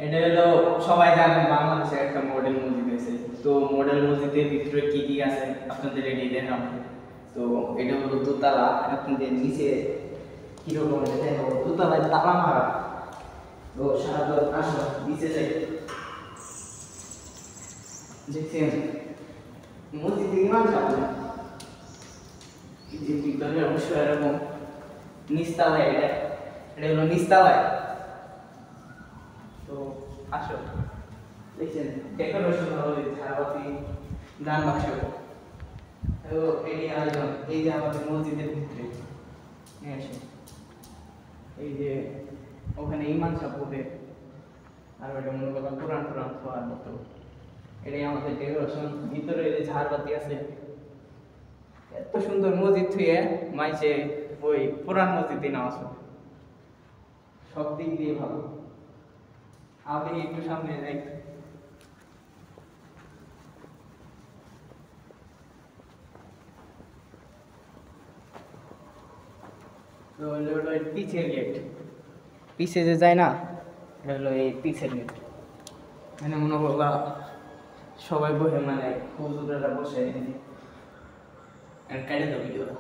এটা হলো সবাই জানেন বাংলাদেশে একটা মডেল মসজিদ আছে। তো মডেল মসজিদের ভিতরে কি কি আছে আপনাদের এটি দেখাম। তো এটা হলো দোতলা, আপনাদের নিচে কিরকম দেখাবো। দোতলায় তালা মারা। তো সারা আসো নিচে যাই, দেখছেন মসজিদে ইমান সাহেব যে ভিতরে অবশ্য এরকম নিচতলায়, এটা হলো নিচতলায়। তো আসো দেখছেন ডেকোরেশন হলো ঝাড়বাতি, দান বাক্স। তো এই আয়োজন, এই যে আমাদের মসজিদের ভিতরে নিয়ে আসে, এই যে ওখানে ইমান সাহেব ওঠে, আর ওইটা মনে করলাম পুরান পুরান খাওয়ার মতো। এটাই আমাদের ডেকোরেশন। ভিতরে এই যে ঝাড়বাতি আছে, এত সুন্দর মসজিদ থুয়ে মাইছে ওই পুরান মসজিদে নামাজ পড়ে। সব দিক দিয়ে ভালো। আমি একটু সামনে যাই। তো হলো পিছের গেট, পিছে যে যায় না, এটা হলো এই পিছের গেট। মানে মনে করবা সবাই বসে, মানে হুজুরেরা বসে কেটে দেবে।